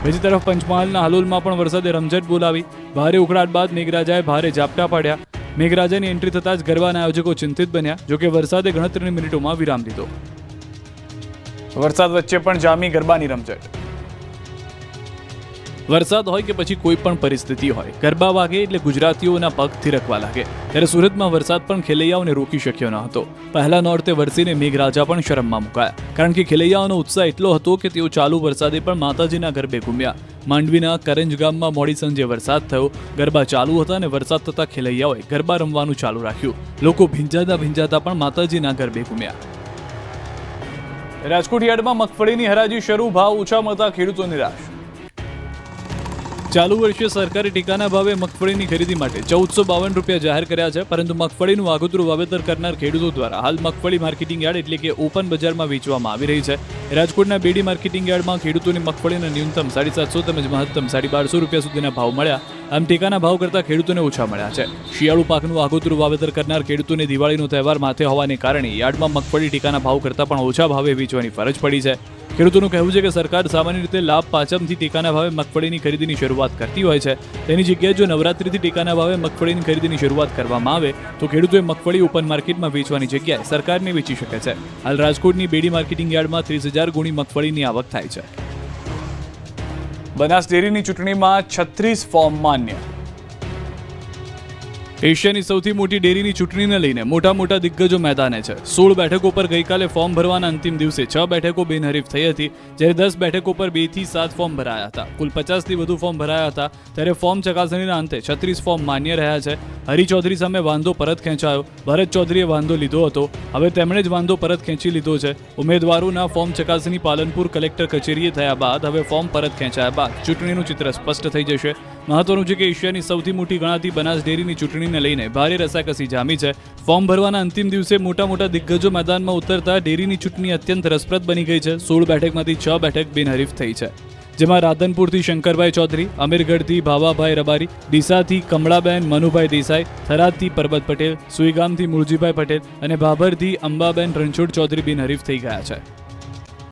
બીજી તરફ પંચમહાલના હાલોલમાં પણ વરસાદે રમઝટ બોલાવી. ભારે ઉકળાટ બાદ મેઘરાજાએ ભારે ઝાપટા પાડ્યા. મેઘરાજાની એન્ટ્રી થતાં જ ગરબાના આયોજકો ચિંતિત બન્યા. જોકે વરસાદે ગણતરીની મિનિટોમાં વિરામ લીધો. વરસાદ વચ્ચે પણ જામી ગરબાની રમઝટ. વરસાદ હોય કે પછી કોઈ પણ પરિસ્થિતિ હોય, ગરબા વાગે એટલે ગુજરાતીઓના પગ થિરકવા લાગે. ત્યારે સુરતમાં વરસાદ પણ ખેલૈયાઓને રોકી શક્યો ન હતો. પહેલા નોરતે વરસીને મેઘરાજા પણ શરમમાં મુકાયા, કારણ કે ખેલૈયાઓનો ઉત્સાહ એટલો હતો કે તેઓ ચાલુ વરસાદે પણ માતાજીના ગરબે ઘૂમ્યા. માંડવીના કરંજ ગામમાં મોડી સાંજે વરસાદ થયો. ગરબા ચાલુ હતા અને વરસાદ થતા ખેલૈયાઓએ ગરબા રમવાનું ચાલુ રાખ્યું. લોકો ભીંજાતા પણ માતાજીના ગરબે ઘૂમ્યા. રાજકોટ યાર્ડમાં મગફળીની હરાજી શરૂ. ભાવ ઓછા મળતા ખેડૂતો નિરાશ. ચાલુ વર્ષે સરકારે ટેકાના ભાવે મગફળીની ખરીદી માટે 1452 રૂપિયા જાહેર કર્યા છે, પરંતુ મગફળીનું આગોતરું વાવેતર કરનાર ખેડૂતો દ્વારા હાલ મગફળી માર્કેટિંગ યાર્ડ એટલે કે ઓપન બજારમાં વેચવામાં આવી રહી છે. રાજકોટના બેડી માર્કેટિંગ યાર્ડમાં ખેડૂતોની મગફળીના ન્યૂનતમ 750 તેમજ મહત્તમ 1250 રૂપિયા સુધીના ભાવ મળ્યા. આમ ટેકાના ભાવ કરતાં ખેડૂતોને ઓછા મળ્યા છે. શિયાળુ પાકનું આગોતરું વાવેતર કરનાર ખેડૂતોને દિવાળીનો તહેવાર માથે હોવાને કારણે યાર્ડમાં મગફળી ટેકાના ભાવ કરતાં પણ ઓછા ભાવે વેચવાની ફરજ પડી છે. ખેડૂતોનું કહેવું છે કે સરકાર સામાન્ય રીતે લાભ પાંચમથી ટેકાના ભાવે મગફળીની ખરીદીની શરૂઆત કરતી હોય છે. તેની જગ્યાએ જો નવરાત્રિથી ટેકાના ભાવે મગફળીની ખરીદીની શરૂઆત કરવામાં આવે તો ખેડૂતોએ મગફળી ઓપન માર્કેટમાં વેચવાની જગ્યાએ સરકારને વેચી શકે છે. હાલ રાજકોટની બેડી માર્કેટિંગ યાર્ડમાં 30,000 ગુણી મગફળીની આવક થાય છે. બનાસ ડેરીની ચૂંટણીમાં 36 ફોર્મ માન્ય. એશિયાની સૌથી મોટી ડેરીની ચૂંટણીને લઈને મોટા દિગ્ગજો મેદાને છે. 16 બેઠકો પર ગઈકાલે ફોર્મ ભરવાના અંતિમ દિવસે 6 બેઠકો બિનહરીફ થઈ હતી, જ્યારે 10 બેઠકો પર 2 થી 7 ફોર્મ ભરાયા હતા. કુલ 50 થી વધુ ફોર્મ ભરાયા હતા. ત્યારે ફોર્મ ચકાસણીના અંતે 36 ફોર્મ માન્ય રહ્યા છે. હરી ચૌધરી સામે વાંધો પરત ખેંચાયો. ભરત ચૌધરીએ વાંધો લીધો હતો, હવે તેમણે જ વાંધો પરત ખેંચી લીધો છે. ઉમેદવારોના ફોર્મ ચકાસણી પાલનપુર કલેક્ટર કચેરીએ થયા બાદ હવે ફોર્મ પરત ખેંચાયા બાદ ચૂંટણીનું ચિત્ર સ્પષ્ટ થઈ જશે. મહત્વનું છે કે એશિયાની સૌથી મોટી ગણાતી બનાસ ડેરીની ચૂંટણીને લઈને ભારે રસાકસી જામી છે. ફોર્મ ભરવાના અંતિમ દિવસે મોટા દિગ્ગજો મેદાનમાં ઉતરતા ડેરીની ચૂંટણી અત્યંત રસપ્રદ બની ગઈ છે. 16 બેઠકમાંથી 6 બેઠક બિનહરીફ થઈ છે, જેમાં રાધનપુરથી શંકરભાઈ ચૌધરી, અમીરગઢથી ભાવાભાઈ રબારી, ડીસાથી કમળાબેન મનુભાઈ દેસાઈ, થરાદથી પરબત પટેલ, સુઈગામથી મુળજીભાઈ પટેલ અને ભાભરથી અંબાબેન રણછોડ ચૌધરી બિનહરીફ થઈ ગયા છે.